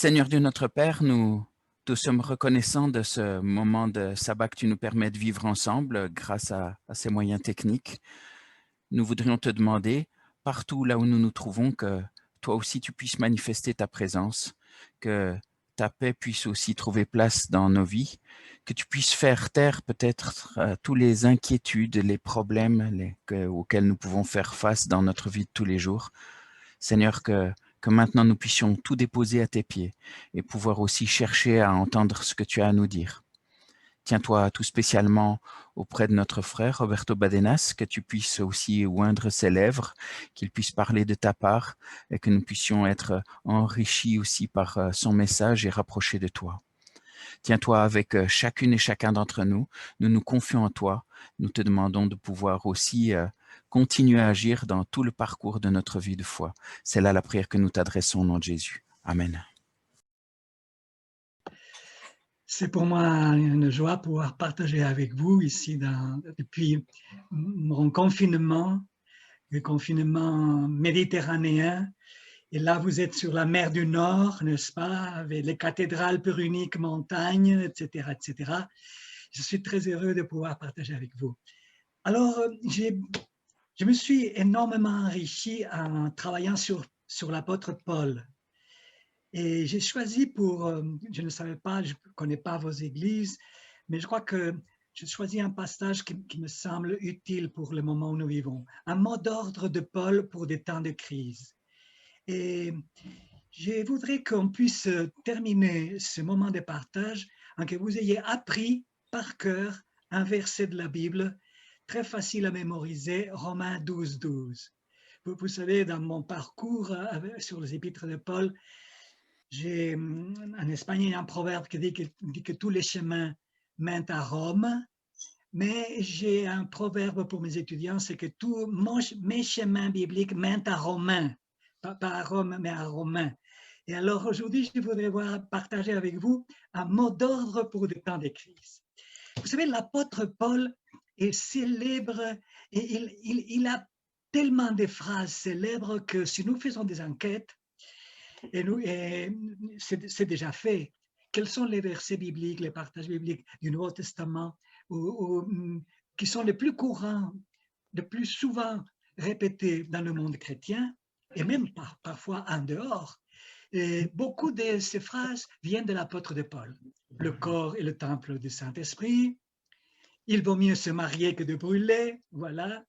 Seigneur Dieu notre Père, nous te sommes reconnaissants de ce moment de sabbat que tu nous permets de vivre ensemble grâce à ces moyens techniques. Nous voudrions te demander, partout là où nous nous trouvons, que toi aussi tu puisses manifester ta présence, que ta paix puisse aussi trouver place dans nos vies, que tu puisses faire taire peut-être tous les inquiétudes, les problèmes auxquels nous pouvons faire face dans notre vie de tous les jours. Seigneur, que maintenant nous puissions tout déposer à tes pieds et pouvoir aussi chercher à entendre ce que tu as à nous dire. Tiens-toi tout spécialement auprès de notre frère Roberto Badenas, que tu puisses aussi oindre ses lèvres, qu'il puisse parler de ta part et que nous puissions être enrichis aussi par son message et rapprochés de toi. Tiens-toi avec chacune et chacun d'entre nous. Nous nous confions en toi. Nous te demandons de pouvoir aussi continuer à agir dans tout le parcours de notre vie de foi. C'est là la prière que nous t'adressons au nom de Jésus. Amen. C'est pour moi une joie de pouvoir partager avec vous ici depuis mon confinement, le confinement méditerranéen. Et là, vous êtes sur la mer du Nord, n'est-ce pas, avec les cathédrales puruniques, montagnes, etc., etc. Je suis très heureux de pouvoir partager avec vous. Alors, je me suis énormément enrichi en travaillant sur l'apôtre Paul. Et j'ai choisi je ne savais pas, je ne connais pas vos églises, mais je crois que j'ai choisi un passage qui me semble utile pour le moment où nous vivons. Un mot d'ordre de Paul pour des temps de crise. Et je voudrais qu'on puisse terminer ce moment de partage en que vous ayez appris par cœur un verset de la Bible très facile à mémoriser, Romains 12, 12. Vous savez, dans mon parcours sur les épîtres de Paul, en Espagne, il y a un proverbe qui dit que tous les chemins mènent à Rome, mais j'ai un proverbe pour mes étudiants, c'est que tous mes chemins bibliques mènent à Romain, pas à Rome, mais à Romain. Et alors aujourd'hui, je voudrais partager avec vous un mot d'ordre pour des temps de crise. Vous savez, l'apôtre Paul est célèbre et il a tellement de phrases célèbres que si nous faisons des enquêtes, et c'est déjà fait. Quels sont les versets bibliques, les partages bibliques du Nouveau Testament qui sont les plus courants, les plus souvent répétés dans le monde chrétien et même parfois en dehors? Et beaucoup de ces phrases viennent de l'apôtre de Paul. Le corps est le temple du Saint-Esprit. Il vaut mieux se marier que de brûler. Voilà.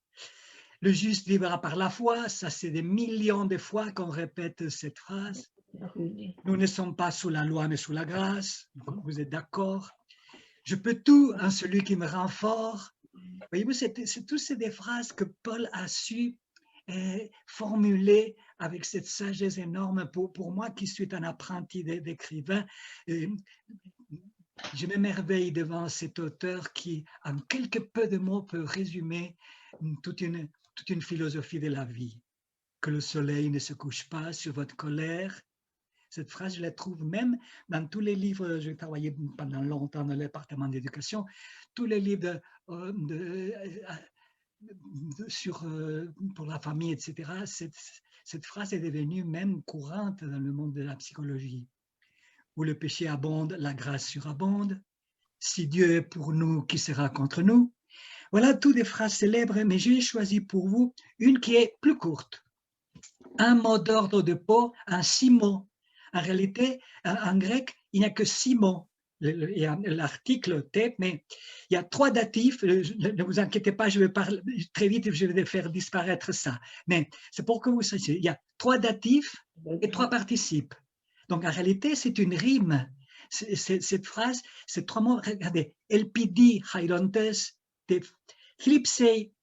Le juste vivra par la foi. Ça, c'est des millions de fois qu'on répète cette phrase. Nous ne sommes pas sous la loi, mais sous la grâce. Vous êtes d'accord? Je peux tout en celui qui me rend fort. Voyez-vous, c'est des phrases que Paul a su formuler avec cette sagesse énorme pour moi qui suis un apprenti d'écrivain. Je m'émerveille devant cet auteur qui, en quelques peu de mots, peut résumer toute une philosophie de la vie. Que le soleil ne se couche pas sur votre colère. Cette phrase, je la trouve même dans tous les livres. J'ai travaillé pendant longtemps dans le département d'éducation. Tous les livres pour la famille, etc. Cette phrase est devenue même courante dans le monde de la psychologie. Où le péché abonde, la grâce surabonde. Si Dieu est pour nous, qui sera contre nous? Voilà toutes des phrases célèbres, mais j'ai choisi pour vous une qui est plus courte. Un mot d'ordre de Paul, un 6 mots. En réalité, en grec, il n'y a que 6 mots. Il y a l'article tête, mais il y a 3 datifs. Ne vous inquiétez pas, je vais parler très vite, je vais faire disparaître ça. Mais c'est pour que vous sachiez, il y a 3 datifs et 3 participes. Donc en réalité, c'est une rime. Cette phrase, ces 3 mots, regardez, elpidi hairontes, te thlipsei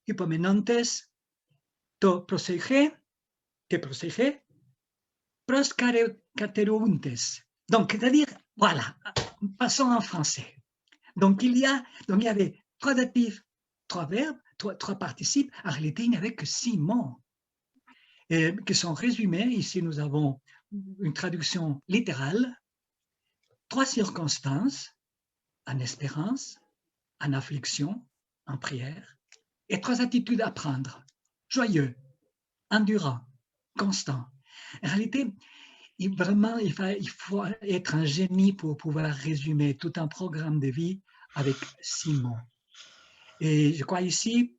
hypomenontes, to prosege, te prosege, proscaterountes. Donc, c'est-à-dire, voilà, passons en français. Donc, il y avait 3 datifs, 3 verbes, 3 participes. En réalité, il n'y avait que 6 mots qui sont résumés. Ici, nous avons une traduction littérale. 3 circonstances, en espérance, en affliction, en prière, et 3 attitudes à prendre. Joyeux, endurant, constant. En réalité, vraiment, il faut être un génie pour pouvoir résumer tout un programme de vie avec 6 mots. Et je crois ici,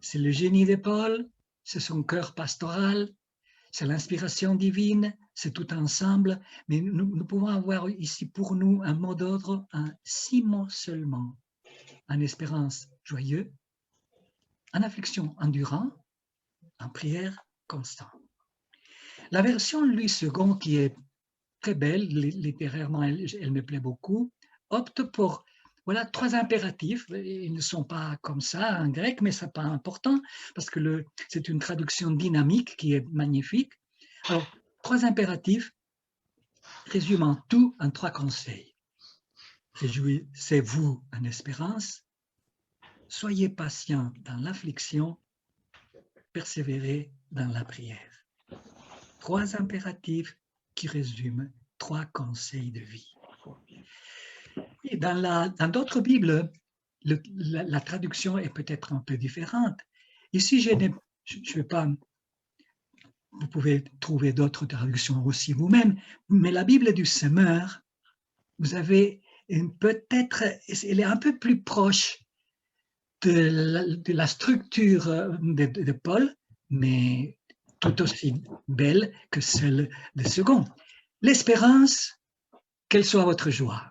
c'est le génie de Paul, c'est son cœur pastoral, c'est l'inspiration divine, c'est tout ensemble, mais nous pouvons avoir ici pour nous un mot d'ordre, un 6 mots seulement, en espérance joyeux, en affliction endurant, en prière constant. La version Louis II, qui est très belle, littérairement elle me plaît beaucoup, opte pour voilà 3 impératifs. Ils ne sont pas comme ça en grec, mais ce n'est pas important parce que c'est une traduction dynamique qui est magnifique. Alors, 3 impératifs résumant tout en 3 conseils. Réjouissez-vous en espérance, soyez patient dans l'affliction, persévérez dans la prière. 3 impératifs qui résument 3 conseils de vie. Et dans d'autres Bibles, la traduction est peut-être un peu différente. Ici, je ne vais pas, vous pouvez trouver d'autres traductions aussi vous-même, mais la Bible du Semeur, vous avez peut-être, elle est un peu plus proche de la structure de Paul, mais tout aussi belle que celle de second. L'espérance, quelle soit votre joie.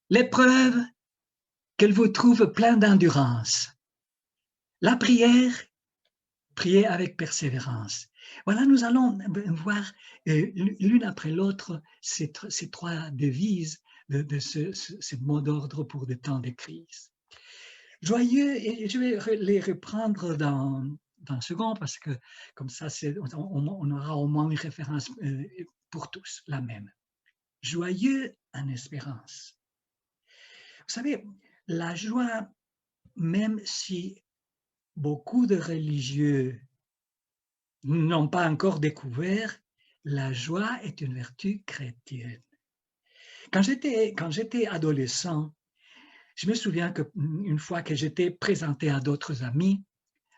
L'épreuve, qu'elle vous trouve plein d'endurance. La prière, priez avec persévérance. Voilà, nous allons voir l'une après l'autre ces 3 devises de ce mot d'ordre pour des temps de crise. Joyeux, et je vais les reprendre dans un second parce que comme ça, on aura au moins une référence pour tous, la même. Joyeux en espérance. Vous savez, la joie, même si beaucoup de religieux n'ont pas encore découvert, la joie est une vertu chrétienne. Quand j'étais adolescent, je me souviens qu'une fois que j'étais présenté à d'autres amis,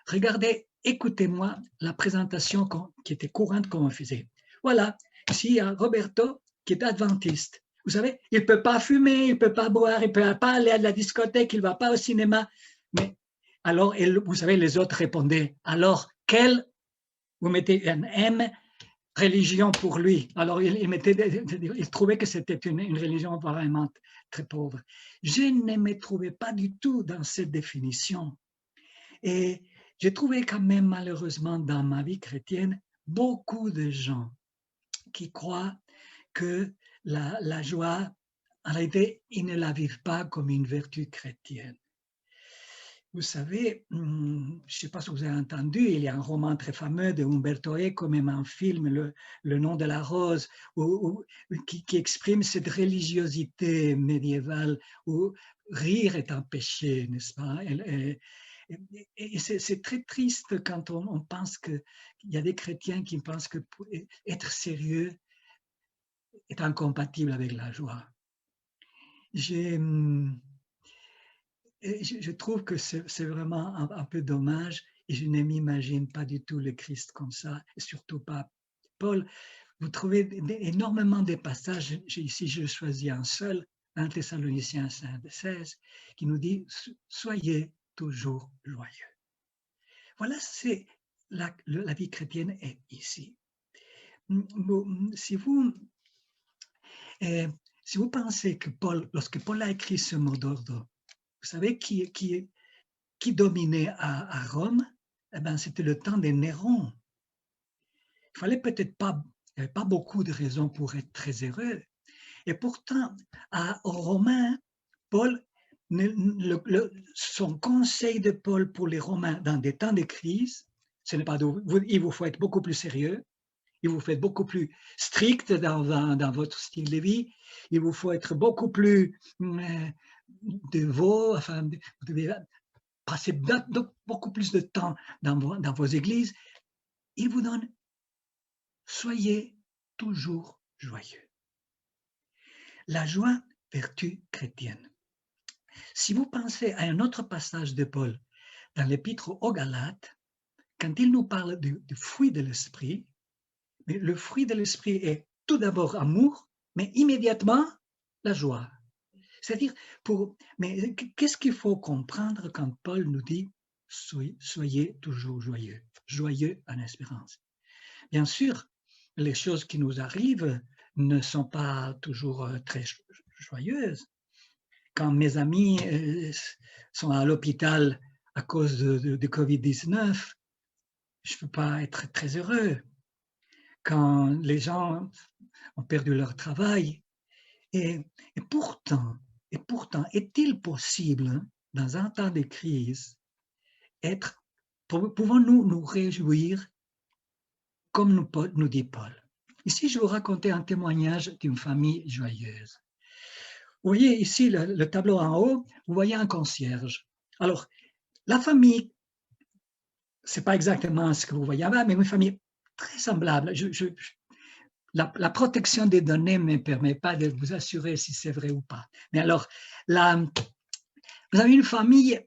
regardez, écoutez-moi la présentation qui était courante qu'on me faisait. Voilà, ici il y a Roberto qui est adventiste. Vous savez, il ne peut pas fumer, il ne peut pas boire, il ne peut pas aller à la discothèque, il ne va pas au cinéma. Mais alors, vous savez, les autres répondaient, alors, vous mettez un M, religion pour lui. Alors, il trouvait que c'était une religion vraiment très pauvre. Je ne me trouvais pas du tout dans cette définition. Et j'ai trouvé quand même, malheureusement, dans ma vie chrétienne, beaucoup de gens qui croient que la joie, en réalité, ils ne la vivent pas comme une vertu chrétienne. Vous savez, je ne sais pas si vous avez entendu, il y a un roman très fameux de Umberto Eco, même un film, Le nom de la rose, qui exprime cette religiosité médiévale où rire est un péché, n'est-ce pas? Et c'est très triste quand on pense qu'il y a des chrétiens qui pensent que être sérieux est incompatible avec la joie. Je trouve que c'est vraiment un peu dommage et je ne m'imagine pas du tout le Christ comme ça, et surtout pas Paul. Vous trouvez énormément de passages, ici je choisis un seul, 1 Thessaloniciens 5:16, qui nous dit « Soyez toujours joyeux ». Voilà, c'est la vie chrétienne est ici. Si vous pensez que lorsque Paul a écrit ce mot d'ordre, vous savez qui dominait à Rome? Eh bien, c'était le temps des Néron. Il fallait peut-être pas, il n'y avait pas beaucoup de raisons pour être très heureux. Et pourtant, aux Romains, Paul, son conseil de Paul pour les Romains dans des temps de crise, ce n'est pas il vous faut être beaucoup plus sérieux, il vous faut être beaucoup plus strict dans votre style de vie, il vous faut être beaucoup plus dévot, enfin, vous devez passer beaucoup plus de temps dans vos églises. Il vous donne « Soyez toujours joyeux ». La joie, vertu chrétienne. Si vous pensez à un autre passage de Paul dans l'épître aux Galates, quand il nous parle du fruit de l'esprit, mais le fruit de l'esprit est tout d'abord amour, mais immédiatement la joie. C'est-à-dire, mais qu'est-ce qu'il faut comprendre quand Paul nous dit soyez toujours joyeux, joyeux en espérance. Bien sûr, les choses qui nous arrivent ne sont pas toujours très joyeuses. Quand mes amis sont à l'hôpital à cause de Covid-19, je ne peux pas être très heureux. Quand les gens ont perdu leur travail, et pourtant, est-il possible, dans un temps de crise, pouvons-nous nous réjouir comme nous dit Paul? Ici, je vais vous raconter un témoignage d'une famille joyeuse. Vous voyez ici le tableau en haut, vous voyez un concierge. Alors, la famille, ce n'est pas exactement ce que vous voyez là, mais une famille très semblable. La protection des données ne me permet pas de vous assurer si c'est vrai ou pas. Mais alors, vous avez une famille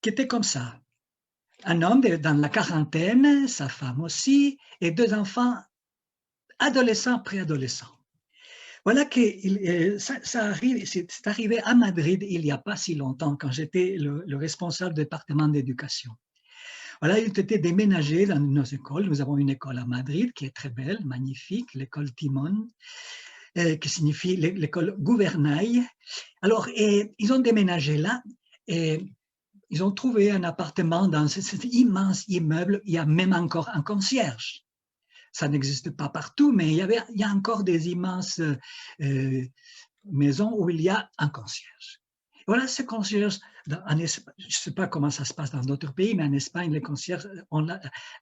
qui était comme ça. Un homme dans la quarantaine, sa femme aussi, et 2 enfants adolescents, préadolescents. Voilà que c'est arrivé à Madrid il n'y a pas si longtemps, quand j'étais le responsable du département d'éducation. Voilà, ils étaient déménagés dans nos écoles. Nous avons une école à Madrid qui est très belle, magnifique, l'école Timon, qui signifie l'école gouvernail. Alors, ils ont déménagé là et ils ont trouvé un appartement dans cet immense immeuble. Il y a même encore un concierge. Ça n'existe pas partout, mais il y a encore des immenses maisons où il y a un concierge. Voilà, ce concierge, je ne sais pas comment ça se passe dans d'autres pays, mais en Espagne, les concierges ont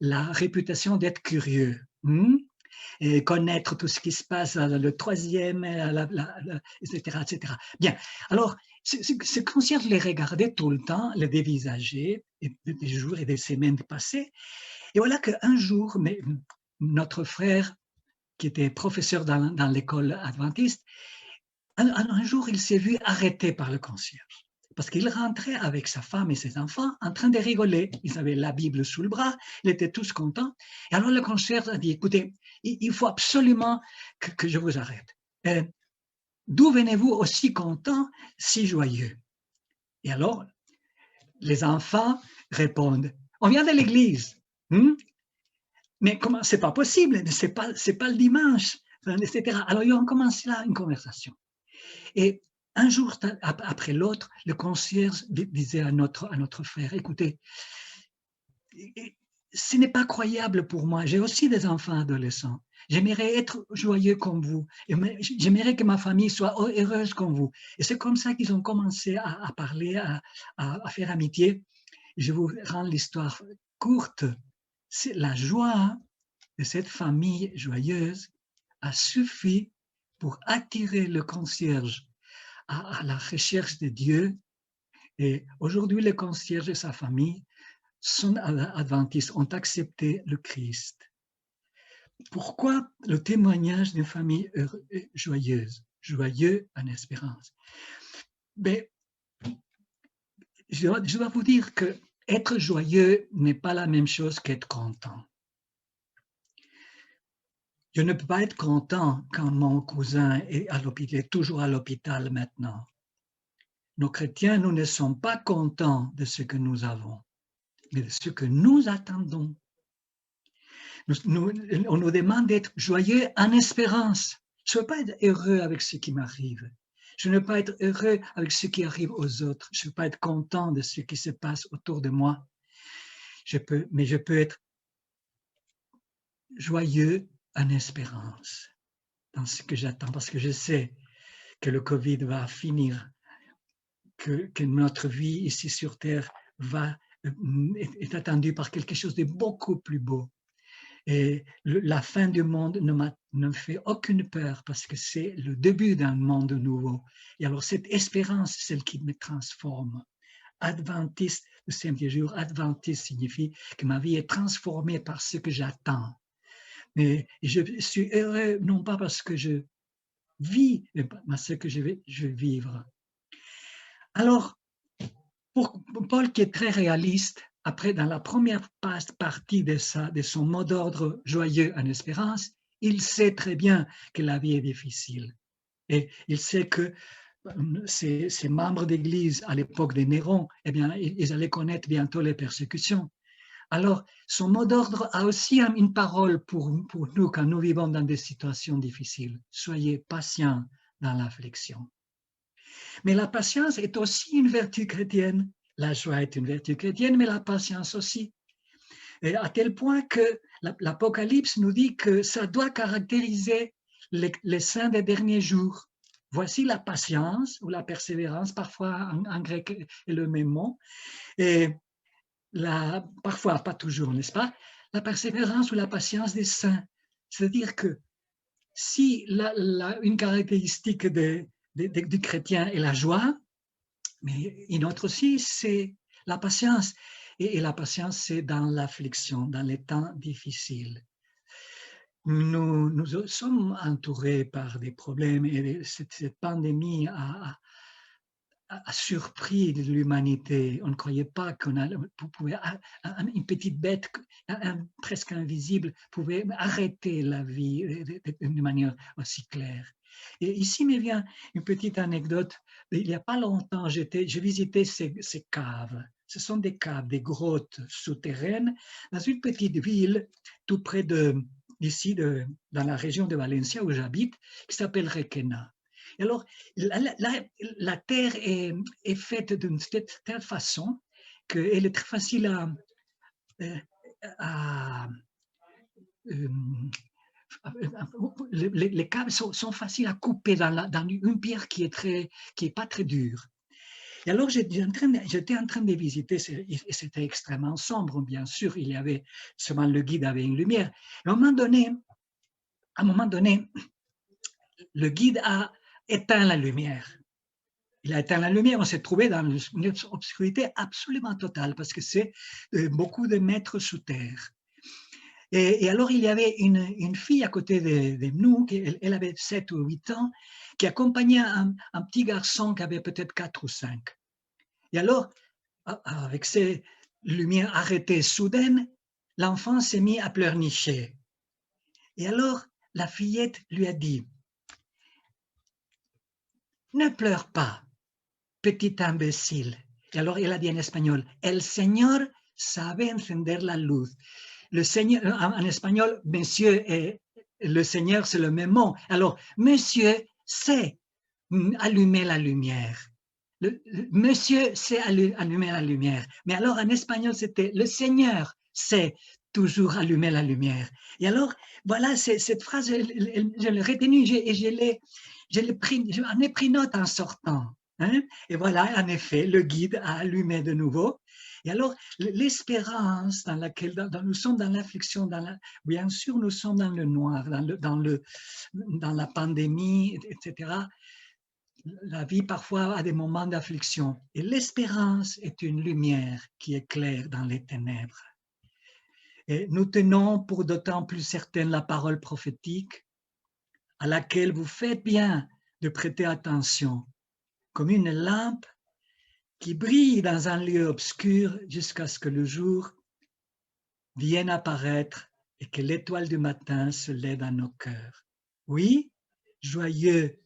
la réputation d'être curieux. Et connaître tout ce qui se passe, le troisième, etc., etc. Bien, alors, ce concierge les regardait tout le temps, les dévisageait, des jours et des semaines passées. Et voilà qu'un jour, notre frère, qui était professeur dans l'école adventiste, un jour, il s'est vu arrêté par le concierge. Parce qu'il rentrait avec sa femme et ses enfants en train de rigoler. Ils avaient la Bible sous le bras, ils étaient tous contents. Et alors le concierge a dit, écoutez, il faut absolument que je vous arrête. D'où venez-vous aussi content, si joyeux? Et alors, les enfants répondent, on vient de l'église. Mais comment, c'est pas possible, c'est pas le dimanche, etc. Alors, ils ont commencé là une conversation. Et un jour après l'autre, le concierge disait à notre frère, écoutez, ce n'est pas croyable pour moi, j'ai aussi des enfants adolescents, j'aimerais être joyeux comme vous, j'aimerais que ma famille soit heureuse comme vous. Et c'est comme ça qu'ils ont commencé à parler, à faire amitié. Je vous rends l'histoire courte. La joie de cette famille joyeuse a suffi pour attirer le concierge à la recherche de Dieu. Et aujourd'hui, le concierge et sa famille sont adventistes, ont accepté le Christ. Pourquoi le témoignage d'une famille joyeuse, joyeux en espérance? Mais je dois vous dire que être joyeux n'est pas la même chose qu'être content. Je ne peux pas être content quand mon cousin est toujours à l'hôpital maintenant. Nos chrétiens, nous ne sommes pas contents de ce que nous avons, mais de ce que nous attendons. On nous demande d'être joyeux en espérance. Je ne veux pas être heureux avec ce qui m'arrive. Je ne veux pas être heureux avec ce qui arrive aux autres. Je ne veux pas être content de ce qui se passe autour de moi. Mais je peux être joyeux en espérance dans ce que j'attends, parce que je sais que le Covid va finir, que notre vie ici sur Terre est attendue par quelque chose de beaucoup plus beau. Et la fin du monde ne me fait aucune peur parce que c'est le début d'un monde nouveau. Et alors cette espérance, celle qui me transforme. Adventiste, le 5e jour, adventiste signifie que ma vie est transformée par ce que j'attends. Mais je suis heureux non pas parce que je vis, mais parce que je vais vivre. Alors, pour Paul qui est très réaliste, après, dans la première partie de son mot d'ordre joyeux en espérance, Il sait très bien que la vie est difficile. Et il sait que ces membres d'Église à l'époque de Néron, eh bien, ils allaient connaître bientôt les persécutions. Alors, son mot d'ordre a aussi une parole pour nous quand nous vivons dans des situations difficiles. Soyez patients dans l'affliction. Mais la patience est aussi une vertu chrétienne. La joie est une vertu chrétienne, mais la patience aussi. Et à tel point que l'Apocalypse nous dit que ça doit caractériser les saints des derniers jours. Voici la patience ou la persévérance, parfois en grec est le même mot, et parfois, pas toujours, n'est-ce pas, la persévérance ou la patience des saints. C'est-à-dire que si une caractéristique du chrétien est la joie, mais une autre aussi, c'est la patience. Et la patience, c'est dans l'affliction, dans les temps difficiles. Nous sommes entourés par des problèmes et cette pandémie a surpris l'humanité. On ne croyait pas une petite bête presque invisible pouvait arrêter la vie d'une manière aussi claire. Et ici me vient une petite anecdote. Il n'y a pas longtemps, j'ai visité ces caves. Ce sont des caves, des grottes souterraines dans une petite ville tout près d'ici, dans la région de Valencia où j'habite, qui s'appelle Requena. Et alors, la terre est faite d'une telle façon qu'elle est très facile à les câbles sont faciles à couper dans une pierre qui est pas très dure. Et alors, j'étais en train de visiter, et c'était extrêmement sombre, bien sûr, il y avait seulement le guide avait une lumière. Et à un moment donné, le guide a éteint la lumière. Il a éteint la lumière, on s'est trouvé dans une obscurité absolument totale parce que c'est beaucoup de mètres sous terre. Et alors, il y avait une fille à côté de nous, elle avait 7 ou 8 ans, qui accompagnait un petit garçon qui avait peut-être 4 ou 5. Et alors, avec ces lumières arrêtées soudaines, l'enfant s'est mis à pleurnicher. Et alors, la fillette lui a dit, « Ne pleure pas, petit imbécile. » Et alors, elle a dit en espagnol, « El Señor sabe encender la luz. » Le Seigneur, en espagnol, monsieur et le Seigneur, c'est le même mot. Alors, monsieur sait allumer la lumière. Monsieur sait allumer la lumière. Mais alors, en espagnol, c'était le Seigneur sait toujours allumer la lumière. Et alors, voilà, cette phrase, je l'ai retenue et j'en ai pris note en sortant. Hein? Et voilà, en effet, le guide a allumé de nouveau. Et alors, l'espérance dans laquelle nous sommes dans l'affliction, bien sûr, nous sommes dans le noir, dans la pandémie, etc. La vie parfois a des moments d'affliction. Et l'espérance est une lumière qui éclaire dans les ténèbres. Et nous tenons pour d'autant plus certaine la parole prophétique à laquelle vous faites bien de prêter attention, comme une lampe qui brille dans un lieu obscur jusqu'à ce que le jour vienne apparaître et que l'étoile du matin se lève dans nos cœurs. Oui, joyeux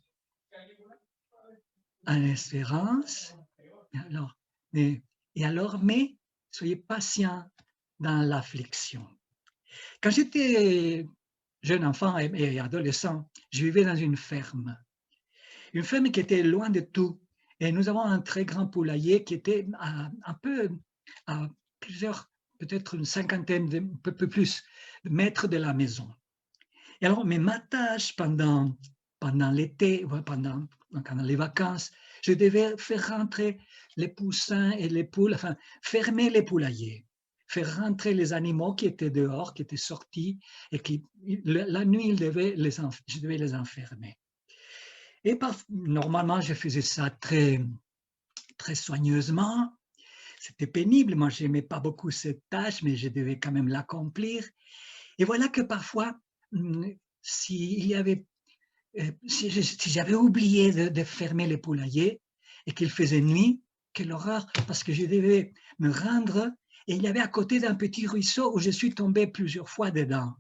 en espérance, mais soyez patients dans l'affliction. Quand j'étais jeune enfant et adolescent, je vivais dans une ferme qui était loin de tout. Et nous avons un très grand poulailler qui était un peu à plusieurs, peut-être une cinquantaine, un peu plus de mètres de la maison. Et alors, mais ma tâche pendant l'été, pendant les vacances, je devais faire rentrer les poussins et les poules, enfin, fermer les poulaillers, faire rentrer les animaux qui étaient dehors, qui étaient sortis, et la nuit, je devais les enfermer. Et normalement, je faisais ça très, très soigneusement. C'était pénible, moi, je n'aimais pas beaucoup cette tâche, mais je devais quand même l'accomplir. Et voilà que parfois, si j'avais oublié de fermer les poulaillers et qu'il faisait nuit, quelle horreur, parce que je devais me rendre, et il y avait à côté d'un petit ruisseau où je suis tombé plusieurs fois dedans.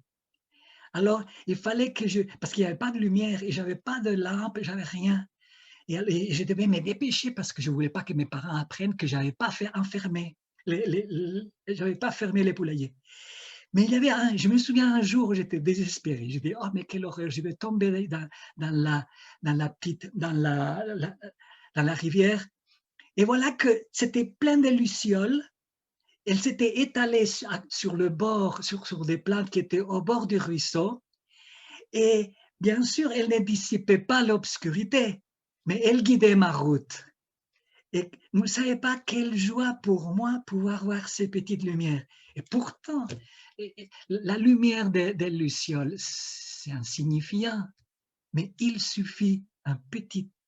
Alors, il fallait que parce qu'il n'y avait pas de lumière et je n'avais pas de lampe, je n'avais rien. Et je devais me dépêcher parce que je ne voulais pas que mes parents apprennent que je n'avais pas fait enfermer, j'avais pas fermé les poulaillers. Mais il y avait je me souviens un jour où j'étais désespéré. Je dis, oh, mais quelle horreur, je vais tomber dans la rivière. Et voilà que c'était plein de lucioles. Elles s'étaient étalées sur le bord, sur des plantes qui étaient au bord du ruisseau. Et bien sûr, elles ne dissipaient pas l'obscurité, mais elles guidaient ma route. Et vous ne savez pas quelle joie pour moi pouvoir voir ces petites lumières. Et pourtant, la lumière des lucioles, c'est insignifiant, mais il suffit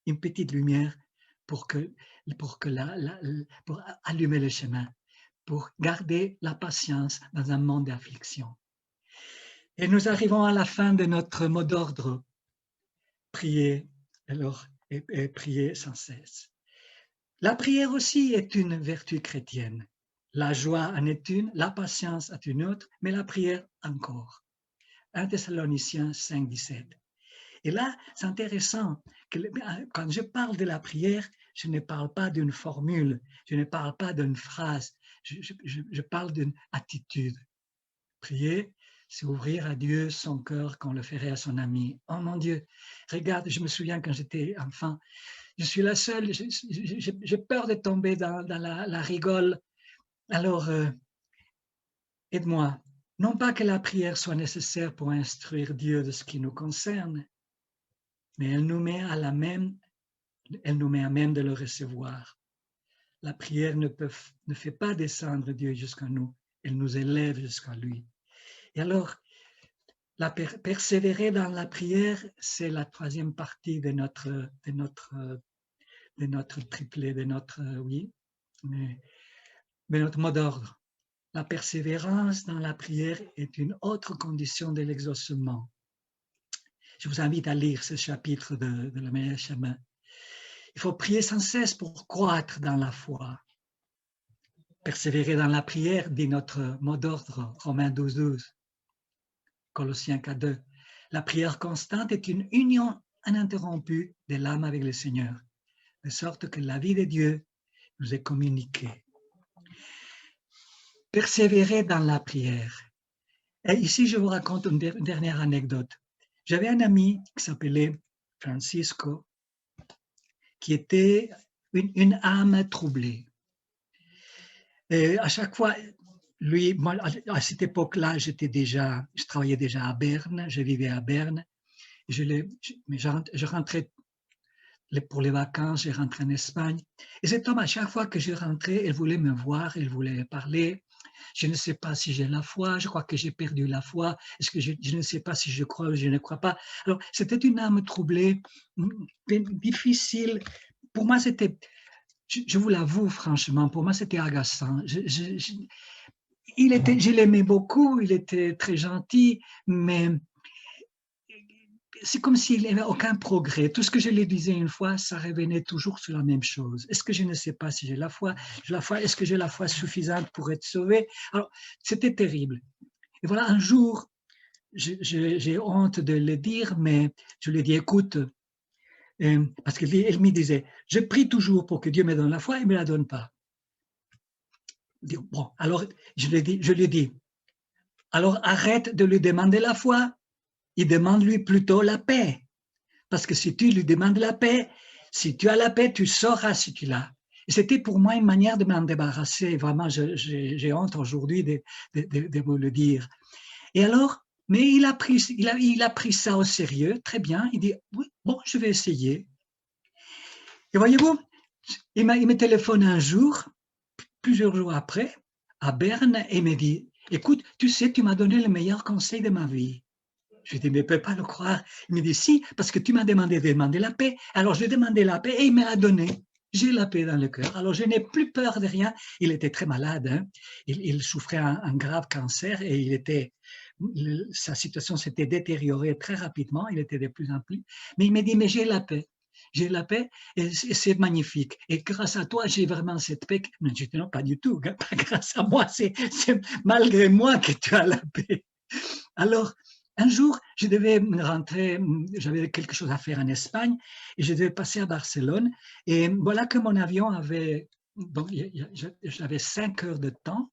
une petite lumière pour allumer le chemin, pour garder la patience dans un monde d'affliction. Et nous arrivons à la fin de notre mot d'ordre. Prier, alors, et prier sans cesse. La prière aussi est une vertu chrétienne. La joie en est une, la patience est une autre, mais la prière encore. 1 Thessaloniciens 5, 17. Et là, c'est intéressant, que quand je parle de la prière, je ne parle pas d'une formule, je ne parle pas d'une phrase, je parle d'une attitude. Prier, c'est ouvrir à Dieu son cœur comme on le ferait à son ami. Oh mon Dieu, regarde, je me souviens quand j'étais enfant, je suis la seule, j'ai peur de tomber dans la rigole. Alors, aide-moi. Non pas que la prière soit nécessaire pour instruire Dieu de ce qui nous concerne, mais elle nous met à même de le recevoir. La prière ne fait pas descendre Dieu jusqu'à nous, elle nous élève jusqu'à lui. Et alors, persévérer dans la prière, c'est la troisième partie de notre triplet, de notre mot d'ordre. La persévérance dans la prière est une autre condition de l'exaucement. Je vous invite à lire ce chapitre de Le meilleur chemin. Il faut prier sans cesse pour croître dans la foi. Persévérer dans la prière, dit notre mot d'ordre, Romains 12, 12, Colossiens 4, 2. La prière constante est une union ininterrompue de l'âme avec le Seigneur, de sorte que la vie de Dieu nous est communiquée. Persévérer dans la prière. Et ici, je vous raconte une dernière anecdote. J'avais un ami qui s'appelait Francisco, qui était une âme troublée. Et à chaque fois, lui, moi, à cette époque-là, je travaillais déjà à Berne, je vivais à Berne. Je rentrais pour les vacances, je rentrais en Espagne. Et cet homme, à chaque fois que je rentrais, il voulait me voir, il voulait parler. Je ne sais pas si j'ai la foi, je crois que j'ai perdu la foi, est-ce que je ne sais pas si je crois ou je ne crois pas. Alors, c'était une âme troublée, difficile. Pour moi, c'était, je vous l'avoue franchement, pour moi, c'était agaçant. Je l'aimais beaucoup, il était très gentil, mais c'est comme s'il n'y avait aucun progrès. Tout ce que je lui disais une fois, ça revenait toujours sur la même chose. Est-ce que je ne sais pas si j'ai la foi? Est-ce que j'ai la foi suffisante pour être sauvé? Alors, c'était terrible. Et voilà, un jour, j'ai honte de le dire, mais je lui ai dit, écoute, parce qu'elle me disait, je prie toujours pour que Dieu me donne la foi, il ne me la donne pas. Bon, alors, je lui ai dit, alors arrête de lui demander la foi, il demande-lui plutôt la paix. Parce que si tu lui demandes la paix, si tu as la paix, tu sauras si tu l'as. Et c'était pour moi une manière de m'en débarrasser. Vraiment, j'ai honte aujourd'hui de vous le dire. Et alors, mais il a pris ça au sérieux, très bien. Il dit, oui, bon, je vais essayer. Et voyez-vous, il me téléphone un jour, plusieurs jours après, à Berne, et il me dit, écoute, tu sais, tu m'as donné le meilleur conseil de ma vie. Je lui dis, mais je ne peux pas le croire. Il me dit, si, parce que tu m'as demandé de demander la paix. Alors, j'ai demandé la paix et il me l'a donnée. J'ai la paix dans le cœur. Alors, je n'ai plus peur de rien. Il était très malade. Hein. Il souffrait un grave cancer et sa situation s'était détériorée très rapidement. Il était de plus en plus. Mais il me dit, mais j'ai la paix. J'ai la paix et c'est magnifique. Et grâce à toi, j'ai vraiment cette paix. Mais je dis, non, pas du tout. Grâce à moi, c'est malgré moi que tu as la paix. Alors, un jour, je devais rentrer, j'avais quelque chose à faire en Espagne et je devais passer à Barcelone. Et voilà que mon avion avait, bon, j'avais 5 heures de temps.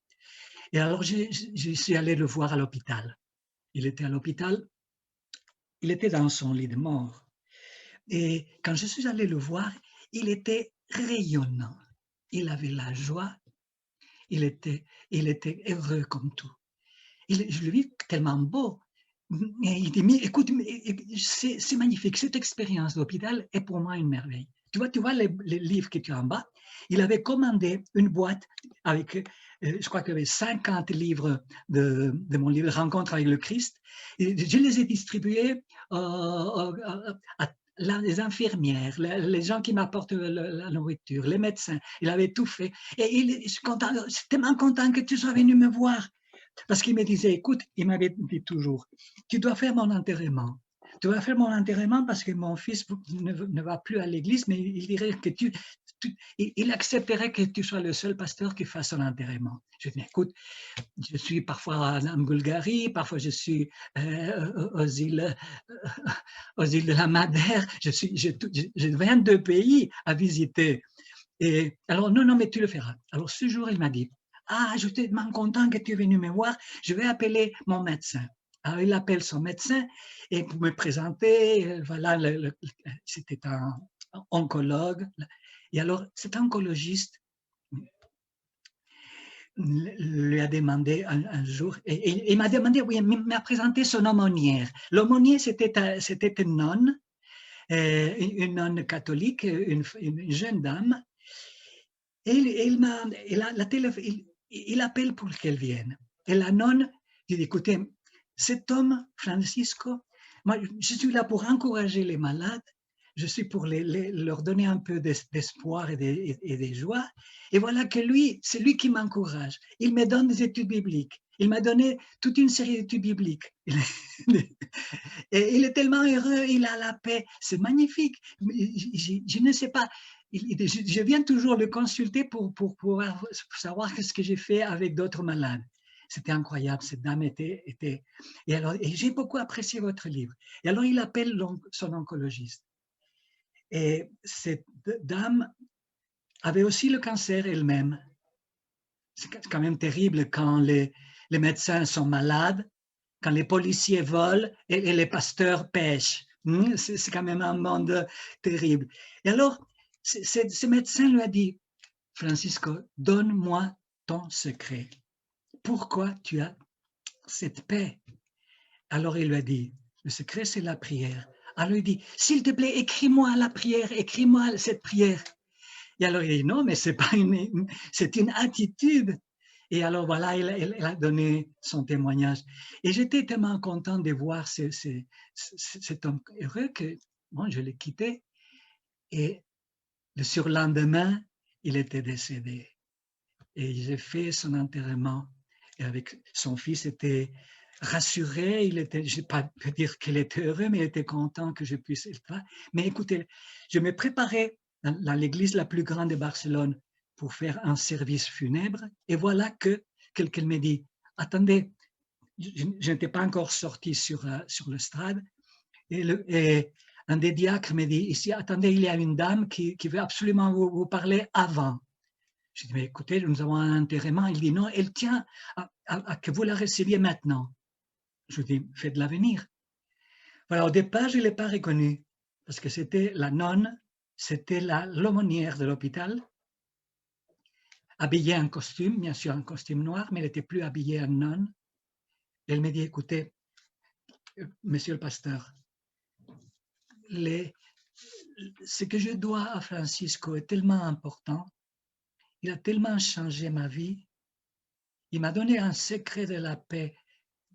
Et alors, je suis allé le voir à l'hôpital. Il était à l'hôpital, il était dans son lit de mort. Et quand je suis allé le voir, il était rayonnant. Il avait la joie, il était, il était heureux comme tout. Je le vis tellement beau. Et il dit, mais écoute, c'est magnifique, cette expérience d'hôpital est pour moi une merveille. Tu vois les livres que tu as en bas, il avait commandé une boîte avec, je crois qu'il y avait 50 livres de mon livre Rencontre avec le Christ. Et je les ai distribués à les infirmières, les gens qui m'apportent la nourriture, les médecins. Il avait tout fait. Et je suis tellement content que tu sois venu me voir. Parce qu'il me disait, écoute, il m'avait dit toujours, tu dois faire mon enterrement. Tu dois faire mon enterrement parce que mon fils ne va plus à l'église, mais il dirait que il accepterait que tu sois le seul pasteur qui fasse son enterrement. Je dis, écoute, je suis parfois en Bulgarie, parfois je suis aux îles de la Madère, j'ai 22 pays à visiter. Et alors, non, mais tu le feras. Alors, ce jour, il m'a dit, ah, je suis tellement content que tu es venu me voir, je vais appeler mon médecin. Alors, il appelle son médecin et pour me présenter, voilà, c'était un oncologue. Et alors, cet oncologiste lui a demandé un jour, et il m'a demandé, oui, il m'a présenté son aumônière. L'aumônier, c'était une nonne, une nonne catholique, une jeune dame. Et il appelle pour qu'elle vienne. Et la nonne dit, écoutez, cet homme, Francisco, moi, je suis là pour encourager les malades, je suis pour leur donner un peu d'espoir et de joie. Et voilà que lui, c'est lui qui m'encourage. Il me donne des études bibliques. Il m'a donné toute une série d'études bibliques. Et il est tellement heureux, il a la paix. C'est magnifique. Je ne sais pas, je viens toujours le consulter pour pouvoir savoir ce que j'ai fait avec d'autres malades. C'était incroyable, cette dame était. Et j'ai beaucoup apprécié votre livre. Et alors, il appelle son oncologiste. Et cette dame avait aussi le cancer elle-même. C'est quand même terrible quand les médecins sont malades, quand les policiers volent et les pasteurs pêchent. C'est quand même un monde terrible. Et alors, ce médecin lui a dit, Francisco, donne-moi ton secret. Pourquoi tu as cette paix? Alors il lui a dit, le secret c'est la prière. Alors il dit, s'il te plaît, écris-moi la prière, écris-moi cette prière. Et alors il dit, non, mais c'est pas c'est une attitude. Et alors voilà, il a donné son témoignage. Et j'étais tellement content de voir cet homme heureux que bon, je l'ai quitté. Et le surlendemain, il était décédé. Et j'ai fait son enterrement. Et avec son fils était rassuré, je ne vais pas dire qu'il était heureux, mais il était content que je puisse être là. Mais écoutez, je me préparais dans l'église la plus grande de Barcelone pour faire un service funèbre. Et voilà que quelqu'un me dit, attendez, je n'étais pas encore sorti sur le strade. Et un des diacres me dit, ici, attendez, il y a une dame qui veut absolument vous parler avant. Je dis, mais écoutez, nous avons un enterrement. Il dit, non, elle tient à que vous la receviez maintenant. Je dis, faites-la venir. Voilà, au départ, je ne l'ai pas reconnue parce que c'était la nonne, c'était l'aumônière de l'hôpital, habillée en costume, bien sûr en costume noir, mais elle n'était plus habillée en nonne. Elle me dit, écoutez, monsieur le pasteur, ce que je dois à Francisco est tellement important, il a tellement changé ma vie, il m'a donné un secret de la paix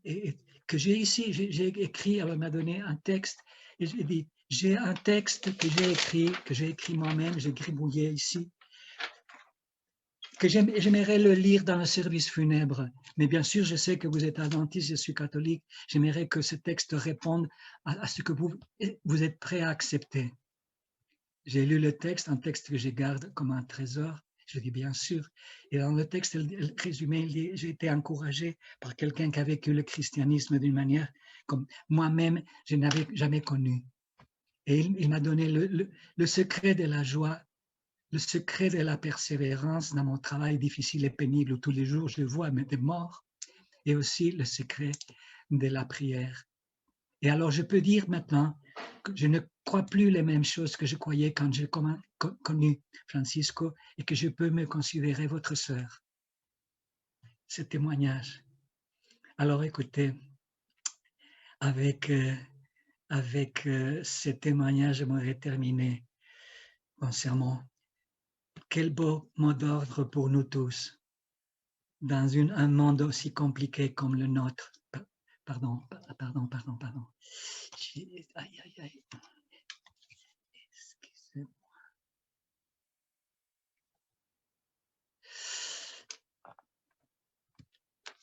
et que j'ai ici, j'ai écrit, elle m'a donné un texte, et j'ai dit, j'ai un texte que j'ai écrit moi-même, j'ai gribouillé ici, que j'aimerais le lire dans le service funèbre. Mais bien sûr, je sais que vous êtes adventiste, je suis catholique, j'aimerais que ce texte réponde à ce que vous êtes prêt à accepter. J'ai lu le texte, un texte que je garde comme un trésor, Je dis bien sûr. Et dans le texte résumé, il dit, j'ai été encouragé par quelqu'un qui a vécu le christianisme d'une manière comme moi-même, je n'avais jamais connu. Et il m'a donné le secret de la joie, le secret de la persévérance dans mon travail difficile et pénible où tous les jours je vois des morts, et aussi le secret de la prière. Et alors je peux dire maintenant que je ne crois plus les mêmes choses que je croyais quand j'ai connu Francisco et que je peux me considérer votre sœur. Ce témoignage. Alors écoutez, avec ce témoignage, j'aimerais terminer concernant quel beau mot d'ordre pour nous tous dans un monde aussi compliqué comme le nôtre. Pardon. Aïe, aïe, aïe. Excusez-moi.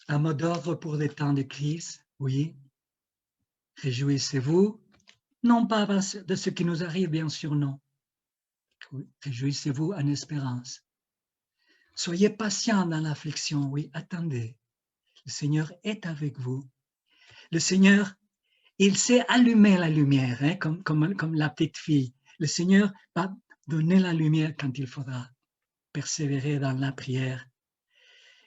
Un mot d'ordre pour les temps de crise, oui. Réjouissez-vous, non pas de ce qui nous arrive, bien sûr, non. Oui. Réjouissez-vous en espérance. Soyez patients dans l'affliction, oui, attendez. Le Seigneur est avec vous. Le Seigneur, il sait allumer la lumière, hein, comme la petite fille. Le Seigneur va donner la lumière quand il faudra. Persévérer dans la prière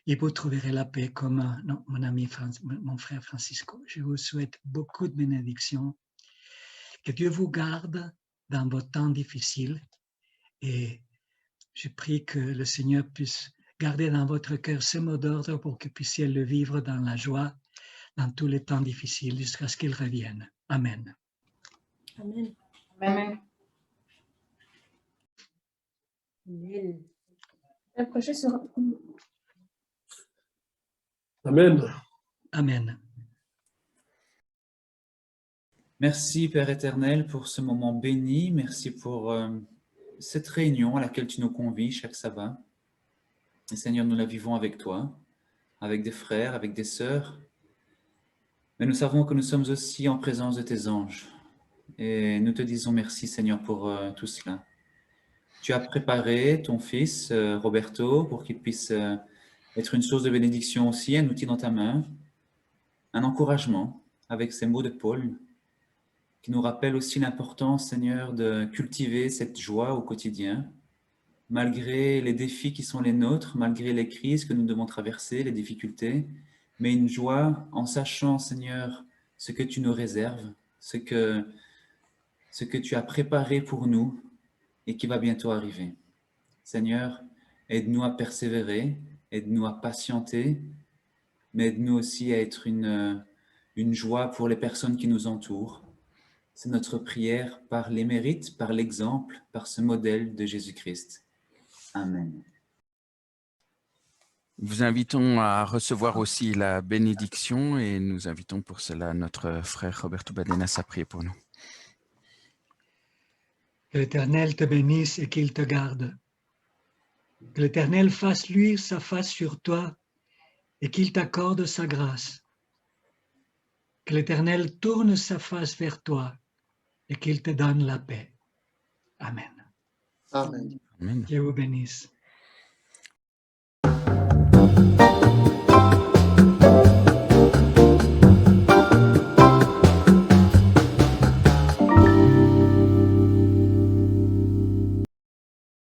et vous trouverez la paix comme mon ami, mon frère Francisco. Je vous souhaite beaucoup de bénédictions. Que Dieu vous garde dans vos temps difficiles et je prie que le Seigneur puisse garder dans votre cœur ce mot d'ordre pour que vous puissiez le vivre dans la joie, dans tous les temps difficiles, jusqu'à ce qu'il revienne. Amen. Amen. Amen. Amen. Le prochain sera... Amen. Amen. Merci Père éternel pour ce moment béni. Merci pour cette réunion à laquelle tu nous convies chaque sabbat. Et Seigneur, nous la vivons avec toi, avec des frères, avec des sœurs. Mais nous savons que nous sommes aussi en présence de tes anges. Et nous te disons merci Seigneur pour tout cela. Tu as préparé ton fils Roberto pour qu'il puisse être une source de bénédiction aussi, un outil dans ta main, un encouragement avec ces mots de Paul qui nous rappellent aussi l'importance, Seigneur, de cultiver cette joie au quotidien, malgré les défis qui sont les nôtres, malgré les crises que nous devons traverser, les difficultés, mais une joie en sachant, Seigneur, ce que tu nous réserves, ce que tu as préparé pour nous et qui va bientôt arriver. Seigneur, aide-nous à persévérer, aide-nous à patienter, mais aide-nous aussi à être une joie pour les personnes qui nous entourent. C'est notre prière par les mérites, par l'exemple, par ce modèle de Jésus-Christ. Amen. Vous invitons à recevoir aussi la bénédiction et nous invitons pour cela notre frère Roberto Badenas à prier pour nous. Que l'Éternel te bénisse et qu'il te garde. Que l'Éternel fasse luire sa face sur toi et qu'il t'accorde sa grâce. Que l'Éternel tourne sa face vers toi et qu'il te donne la paix. Amen. Amen. Amen. Dieu vous bénisse.